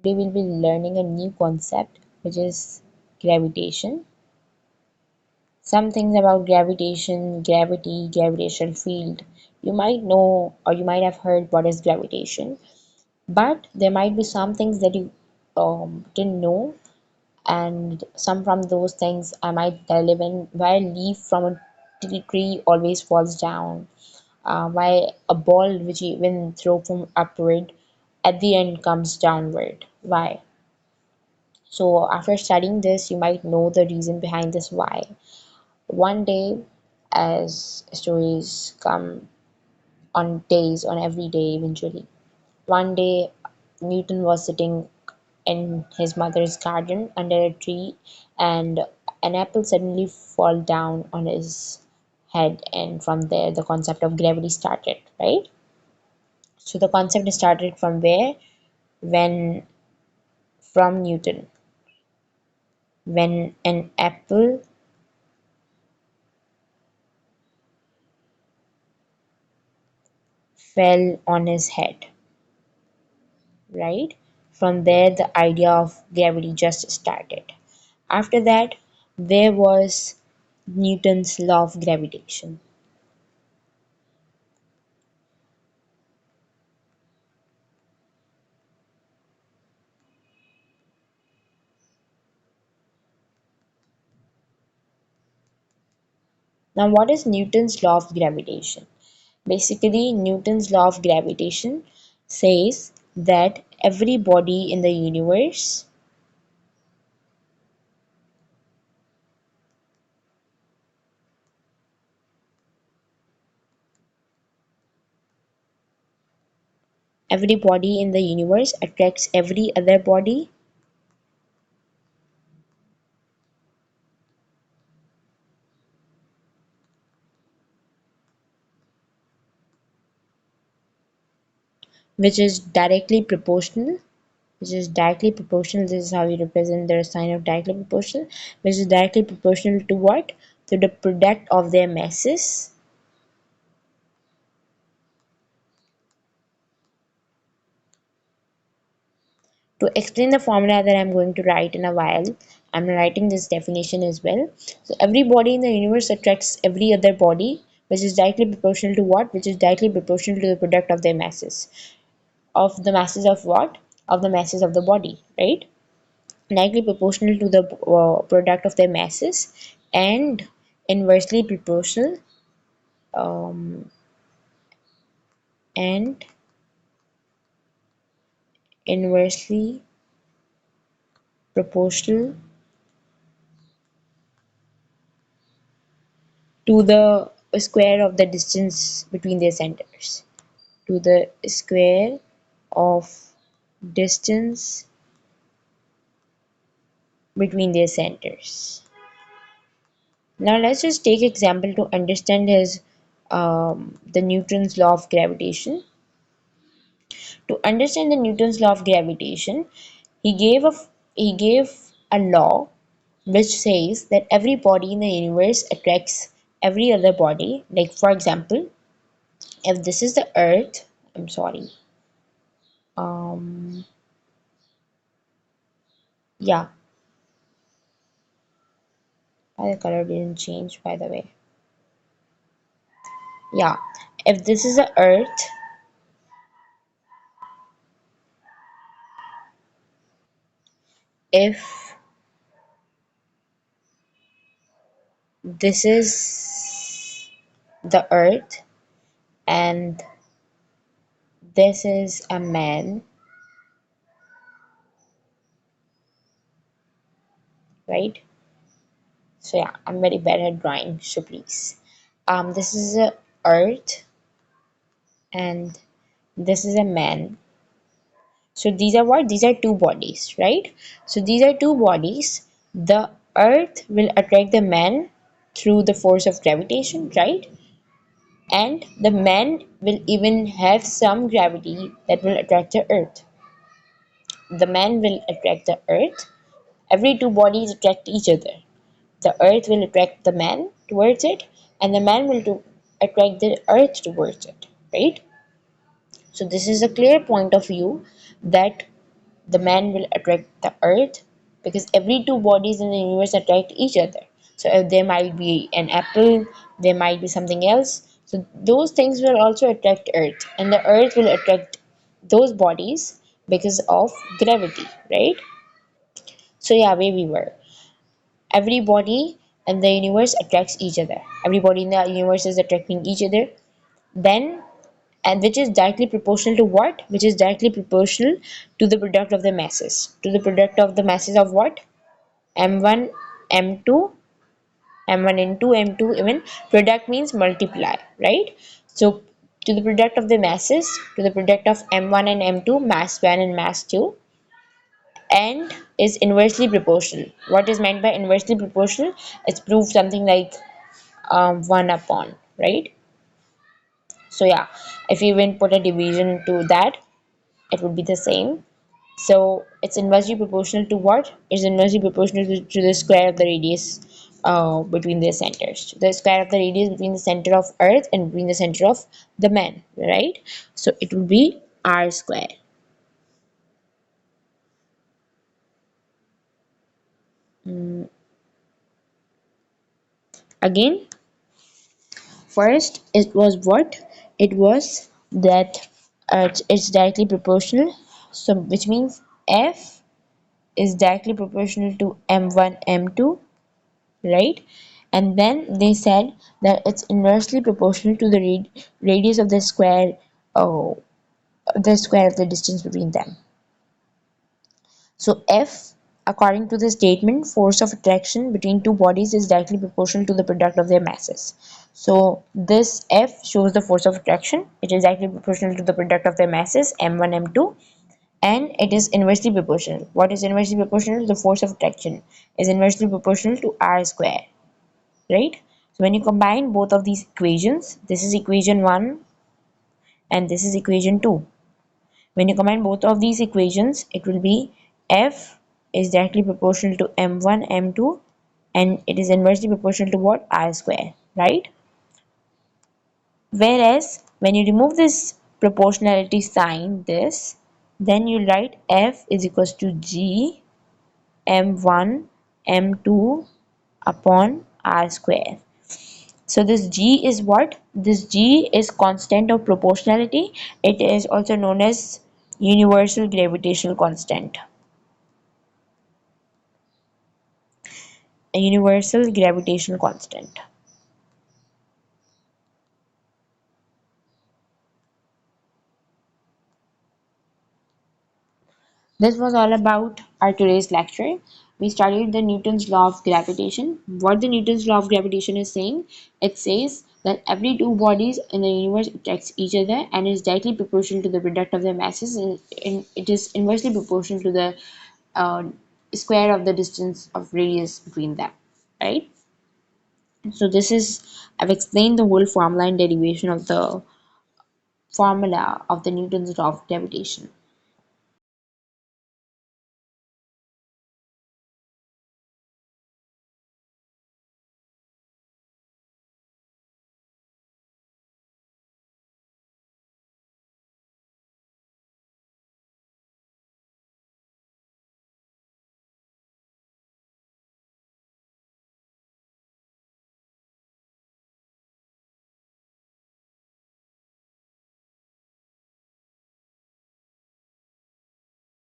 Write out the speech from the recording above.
today we'll be learning a new concept which is gravitation. Some things about gravitation, gravity, gravitational field. You might know or you might have heard what is gravitation, but there might be some things that you didn't know, and some from those things I might delve in. Why a leaf from a tree always falls down, why a ball which you even throw from upward at the end comes downward. Why? So after studying this, you might know the reason behind this why. One day, as stories come on days, on every day eventually. One day, Newton was sitting in his mother's garden under a tree, and an apple suddenly fall down on his head, and from there the concept of gravity started, right? So the concept started from where? When from Newton, when an apple fell on his head, right? From there the idea of gravity just started. After that, there was Newton's law of gravitation. Now, what is Newton's law of gravitation? Basically, Newton's law of gravitation says that every body in the universe attracts every other body, which is directly proportional. This is how you represent the sign of directly proportional, which is directly proportional to what? To the product of their masses. To explain the formula that I'm going to write in a while, I'm writing this definition as well. So every body in the universe attracts every other body, which is directly proportional to what? Which is directly proportional to the product of their masses. Of the masses of what? Of the masses of the body, right? Directly proportional to the product of their masses, and inversely proportional, um, and inversely proportional to the square of the distance between their centers. To the square of distance between their centers. Now let's just take example to understand his the Newton's law of gravitation. To understand the Newton's law of gravitation, he gave a he gave a law which says that every body in the universe attracts every other body. Like for example, if this is the Earth, I'm sorry, um, yeah, why the color didn't change by the way. Yeah, if this is the Earth, if this is the Earth and this is a man, right? So yeah, I'm very bad at drawing, so please. This is a Earth and this is a man. So these are what? These are two bodies, right? So these are two bodies. The Earth will attract the man through the force of gravitation, right? And the man will even have some gravity that will attract the Earth. The man will attract the Earth. Every two bodies attract each other. The Earth will attract the man towards it, and the man will attract the Earth towards it, right? So this is a clear point of view that the man will attract the earth, because every two bodies in the universe attract each other. So if there might be an apple, there might be something else, so those things will also attract earth, and the earth will attract those bodies because of gravity, right? So yeah, where we were, everybody in the universe attracts each other, everybody in the universe is attracting each other. Then, and which is directly proportional to what? Which is directly proportional to the product of the masses. To the product of the masses of what? M1, M2, M1 into M2, even product means multiply, right? So to the product of the masses, to the product of M1 and M2, mass 1 and mass 2, and is inversely proportional. What is meant by inversely proportional? It's proved something like 1 upon, right? So yeah, if you even put a division to that, it would be the same. So it's inversely proportional to what? It's inversely proportional to the square of the radius between their centers. The square of the radius between the center of Earth and between the center of the man, right? So it would be r square. Mm, Again, first it was what? It was that it's directly proportional. So which means F is directly proportional to M1, M2, right? And then they said that it's inversely proportional to the radius of oh, the square of the distance between them. So F, according to the statement, force of attraction between two bodies is directly proportional to the product of their masses. So this F shows the force of attraction. It is directly proportional to the product of their masses, m1, m2, and it is inversely proportional. What is inversely proportional? The force of attraction is inversely proportional to r square, right? So when you combine both of these equations, this is equation 1 and this is equation 2. When you combine both of these equations, it will be F is directly proportional to m1, m2, and it is inversely proportional to what? R square, right? Whereas when you remove this proportionality sign, then you write F is equals to G m1 m2 upon r square. So this G is what? This G is constant of proportionality. It is also known as universal gravitational constant. A universal gravitational constant. This was all about our today's lecture. We studied the Newton's law of gravitation. What the Newton's law of gravitation is saying, it says that every two bodies in the universe attracts each other and is directly proportional to the product of their masses, and it is inversely proportional to the uh, square of the distance of radius between them, right? So this is, I've explained the whole formula and derivation of the formula of the Newton's law of gravitation.